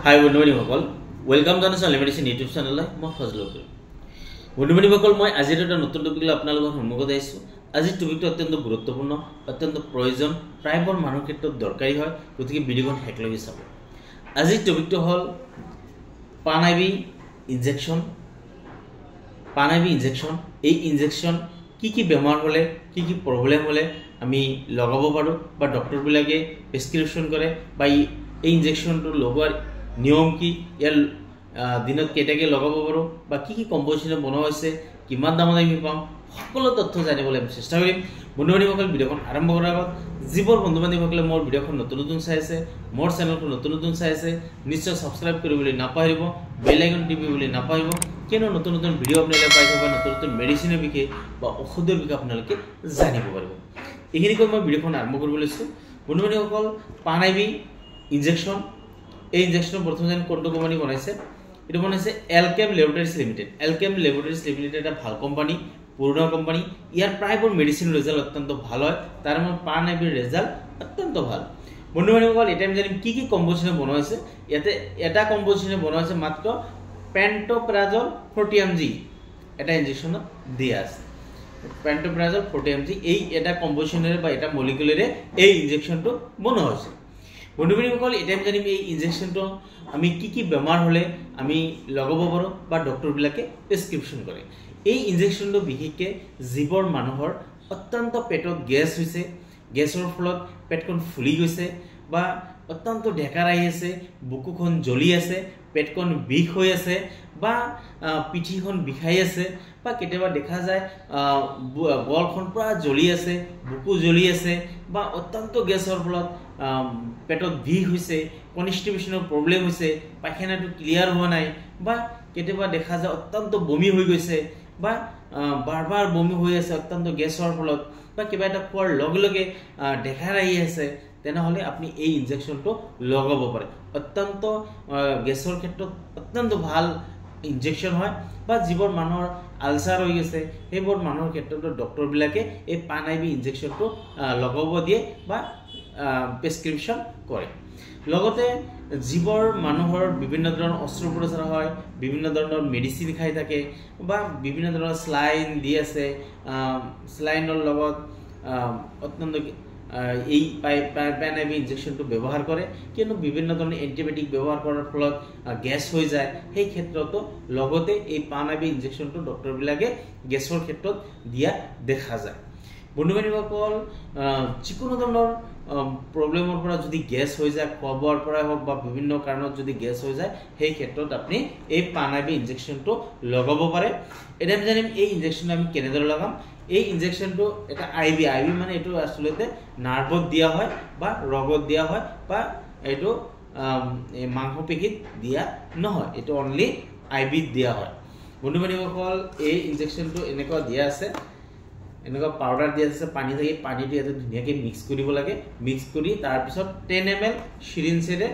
Hi, বন্ধুসকল welcome জানাইছো এলিমেডিসিন YouTube চেনেললৈ মই ফজলুল বন্ধুসকল মই আজি এটা নতুন টপিক লৈ আপোনালোকৰ সন্মুখত আহিছো আজি টপিকটো অত্যন্ত গুৰুত্বপূৰ্ণ অত্যন্ত প্ৰয়োজন প্ৰায়বোৰ মানুহৰ ক্ষেত্ৰত দৰকাৰী হয় গতিকে ভিডিওখন হেকলৈকে চাব আজি টপিকটো হ'ল পানাইবি ইনজেকশন এই ইনজেকশন কি বেমাৰ হলে কি প্ৰবলেম হলে আমি লগাব পাৰো বা ডক্টৰ বিলাকে প্ৰেসক্ৰিপশন কৰে বা এই ইনজেকশনটো লগোৱাৰ নিয়ম কি ইয়াৰ দিনত কেটাকে লগাব পাৰো বা কি কম্পোজিশন বনোৱা হৈছে কিমান দামত আমি পাম সকলো তথ্য জানিবলৈ আমি চেষ্টা কৰিম বন্ধুসকল ভিডিওখন আৰম্ভ কৰাৰ আগত যিবোৰ বন্ধুসকলে মোৰ ভিডিওখন নতুন চাই আছে মোৰ চেনেলখন নতুন চাই আছে নিশ্চয় সাবস্ক্ৰাইব কৰিবলৈ নাপাহৰিব বেল আইকন টিপিবলৈ নাপাহৰিব কিয়নো নতুন ভিডিও আপোনালোকে পাই যাব নতুন মেডিচিনৰ বিষয়ে বা ঔষধৰ বিষয়ে আপোনালোকে জানিব পাৰিব এইখিনি কৈ মই ভিডিওখন আৰম্ভ কৰিব লৈছো বন্ধুসকল পানাইবি ইনজেকশন এই ইনজেকশন প্ৰথম যেন কোনটো কোম্পানী বনাইছে এটা বনাইছে এলকেম ল্যাবৰেটৰিজ লিমিটেড এলকেম ল্যাবৰেটৰিজ লিমিটেড এটা ভাল কোম্পানী পুৰণা কোম্পানী ইয়াৰ প্ৰায়বোৰ মেডিচিন ৰিজাল্ট অত্যন্ত ভাল হয় তাৰ মানে পানাইবিৰ ৰিজাল্ট অত্যন্ত ভাল বন্ধুসকল এটা আমি জানিম কি কম্পোজিশন বনোৱা হৈছে ইয়াতে এটা কম্পোজিশন বনোৱা হৈছে মাত্ৰ পেন্টোপ্ৰাজল 40 mg এটা ইনজেকশন দিয়া আছে পেন্টোপ্ৰাজল 40 mg এই এটা কম্পোজিশনেৰে বা এটা মলিকুলাৰে এই ইনজেকশনটো বনোৱা হৈছে বন্ধুসকল এটা আমি জানিম এই ইনজেকশনটো আমি কি বেমাৰ হলে আমি লগাব পাৰো বা ডক্টৰ বিলাকে প্ৰেসক্ৰিপশন কৰে এই ইনজেকশনটো বিশেষকৈ জীৱৰ মানুহৰ অত্যন্ত পেটত গ্যাস হৈছে গ্যাসৰ ফলত পেটখন ফুলি গৈছে বা অত্যন্ত ঢেকাৰ আহি আছে বুকুখন জ্বলি আছে পেটখন বিষ হৈ আছে বা পিঠিখন বিষাই আছে বা কেতিয়াবা দেখা যায় গলখন পুৰা জ্বলি আছে বুকু জ্বলি আছে বা অত্যন্ত গ্যাসৰ ফলত পেটত বিষ হৈছে কনস্টিপেশনৰ প্ৰবলেম হৈছে পায়খানাটো ক্লিয়াৰ হোৱা নাই বা কেতিয়াবা দেখা যায় অত্যন্ত বমি হৈ গৈছে বা বাৰবাৰ বমি হৈ আছে অত্যন্ত গ্যাসৰ ফলত বা কিবা এটা খোৱাৰ লগে ঢেকাৰ আহি আছে তেনেহলে আপনি এই ইনজেকশনটো লগাব পাৰে অত্যন্ত গ্যাসৰ ক্ষেত্ৰত অত্যন্ত ভাল ইনজেকশন হয় বা যিবোৰ মানুহৰ আলসাৰ হৈ গৈছে সেইবোৰ মানুহৰ ক্ষেত্ৰত ডক্টৰ বিলাকে এই পানাইবি ইনজেকশনটো লগাব দিয়ে বা প্ৰেসক্ৰিপশন কৰে লগতে যিবোৰ মানুহৰ বিভিন্ন ধৰণৰ অস্ত্ৰোপচাৰ হয় বিভিন্ন ধৰণৰ মেডিচিন খাই থাকে বা বিভিন্ন ধৰণৰ স্লাইন দি আছে স্লাইনৰ লগত অত্যন্ত এই পানাইবি ইনজেকশনটো ব্যৱহাৰ কৰে কিন্তু বিভিন্ন ধৰণৰ এন্টিবায়োটিক ব্যৱহাৰ কৰাৰ ফলত গ্যাস হৈ যায় সেই ক্ষেত্ৰতো লগতে এই পানাইবি ইনজেকশনটো ডক্টৰ বিলাকে গ্যাসৰ ক্ষেত্ৰত দিয়া দেখা যায় বন্ধুসকল যিকোনো ধৰণৰ প্ৰবলেমৰ পৰা যদি গ্যাস হৈ যায় খোৱাৰ পৰা হওক বা বিভিন্ন কাৰণত যদি গ্যাস হৈ যায় সেই ক্ষেত্ৰত আপনি এই পানাইবি ইনজেকশনটো লগাব পাৰে এটা আমি জানিম এই ইনজেকশন আমি কেনেদৰে লগাম এই ইনজেকশনটো এটা আইবি মানে এটো আসলে নাৰ্ভত দিয়া হয় বা ৰগত দিয়া হয় বা এটো মাংসপেশীত দিয়া নহয় এটো অনলি আইবি দিয়া হয় বন্ধুসকল এই ইনজেকশনটো এনেকুৱা দিয়া আছে এনেকুৱা পাউডাৰ দিয়া আছে পানী থাকি পানীটো এটো ধুনিয়াকৈ মিক্স কৰিব লাগে মিক্স কৰি তাৰ পিছত 10 ml সিৰিঞ্জেৰে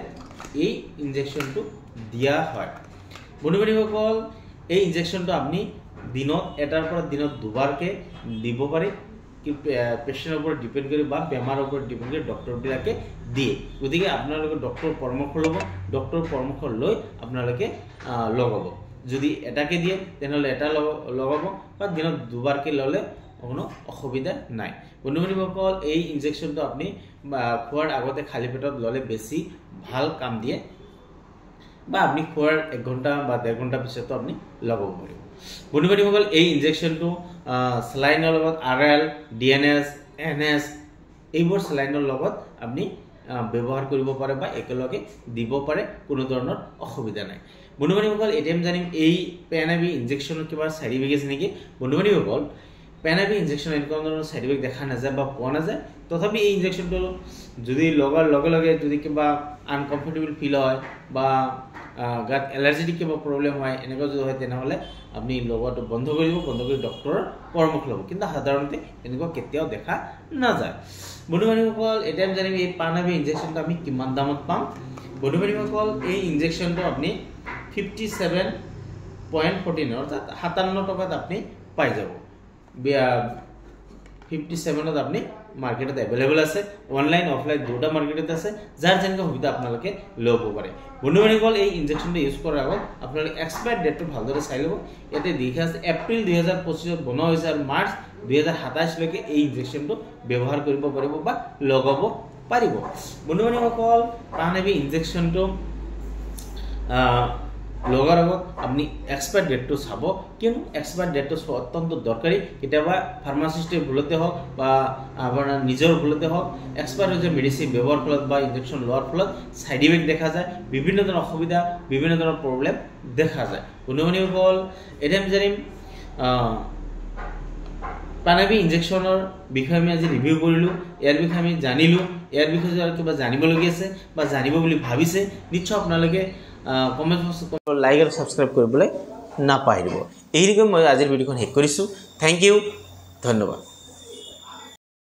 এই ইনজেকশনটো দিয়া হয় বন্ধুসকল এই ইনজেকশনটো আপনি দিনত এটাৰ পৰা দিনত দুবাৰকে দিব পাৰি কি পেশেন্টৰ ওপৰত ডিপেন্ড কৰি বা বেমাৰৰ ওপৰত ডিপেন্ড কৰি ডক্টৰ বিলাকে দিয়ে গতিকে আপোনালোকে ডক্টৰ পৰামৰ্শ ল'ব ডক্টৰ পৰামৰ্শ লৈ আপোনালোকে লগাব যদি এটাকে দিয়ে তেনেহলে এটা লগাব বা দিনত দুবাৰকে ললে কোনো অসুবিধা নাই বন্ধুসকল এই ইনজেকশনটো আপনি খোৱাৰ আগতে খালি পেটত ললে বেছি ভাল কাম দিয়ে বা আপনি খোৱাৰ 1 ঘণ্টা বা 1.5 ঘণ্টা পিছতো আপনি লগাব পাৰিব বন্ধুসকল এই ইনজেকশনটো স্লাইনৰ লগত আৰএল ডিএনএস এনএস এইবোৰ স্লাইনৰ লগত আপনি ব্যৱহাৰ কৰিব পাৰে বা একেলগে দিব পাৰে কোনো ধৰণৰ অসুবিধা নাই বন্ধুসকল এটিএম জানিম এই পানাইবি ইনজেকশনৰ কিবা সাইড ইফেক্ট আছে নেকি বন্ধুসকল পানাইবি ইনজেকশন এনেকুৱা ধৰণৰ সাইড ইফেক্ট দেখা নাযায় বা পোৱা নাযায় তথাপি এই ইনজেকশনটো যদি লগাৰ লগে যদি কিবা আনকমফৰ্টেবল ফিল হয় বা গাত এলাৰ্জেটিক কিবা প্ৰবলেম হয় এনেকুৱা যদি হয় তেনেহলে আপনি লগোৱাটো বন্ধ কৰি ডক্টৰৰ পৰামৰ্শ ল'ব কিন্তু সাধাৰণতে এনেকুৱা কেতিয়াও দেখা নাযায় বন্ধুসকল এটা আমি জানিম এই পানাইবি ইনজেকশনটো আমি কিমান দামত পাম বন্ধুসকল এই ইনজেকশনটো আপনি 57.14 অৰ্থাৎ 57 টকাত আপনি পাই যাব 57ত আপনি মাৰ্কেটত এভেইলেবল আছে অনলাইন অফলাইন দুটা মাৰ্কেটত আছে যাৰ যেনেকৈ সুবিধা আপোনালোকে ল'ব পাৰে বন্ধু বান্ধৱীসকল এই ইনজেকশ্যনটো ইউজ কৰাৰ আগত আপোনালোকে এক্সপায়াৰ ডেটটো ভালদৰে চাই ল'ব ইয়াতে দেখা আছে এপ্ৰিল 2025 বনোৱা হৈছে আৰু মাৰ্চ 2027 লৈকে এই ইনজেকশ্যনটো ব্যৱহাৰ কৰিব পাৰিব বা লগাব পাৰিব বন্ধু বান্ধৱীসকল প্ৰাণায়াম ইনজেকশ্যনটো লগাৰ আগত আপুনি এক্সপায়াৰ ডেটটো চাব কিয়নো এক্সপায়াৰ ডেটটো অত্যন্ত দৰকাৰী কেতিয়াবা ফাৰ্মাচিষ্টে ভুলতে হওক বা আপোনাৰ নিজৰ ভুলতে হওক এক্সপায়াৰ হৈছে মেডিচিন ব্যৱহাৰ ফলত বা ইনজেকশ্যন লোৱাৰ ফলত ছাইড ইফেক্ট দেখা যায় বিভিন্ন ধৰণৰ অসুবিধা বিভিন্ন ধৰণৰ প্ৰব্লেম দেখা যায় বন্ধু বান্ধৱীসকল এতিয়া আমি জানিম প্ৰাণায়াম ইনজেকশ্যনৰ বিষয়ে আমি আজি ৰিভিউ কৰিলোঁ ইয়াৰ বিষয়ে আমি জানিলোঁ ইয়াৰ বিষয়ে যদি কিবা জানিবলগীয়া আছে বা জানিব বুলি ভাবিছে নিশ্চয় আপোনালোকে কমেণ্ট বক্সত লাইক আৰু সাবস্ক্ৰাইব কৰিবলৈ নাপাহৰিব এইখিনিকৈ মই আজিৰ ভিডিঅ'খন শেষ কৰিছোঁ থেংক ইউ ধন্যবাদ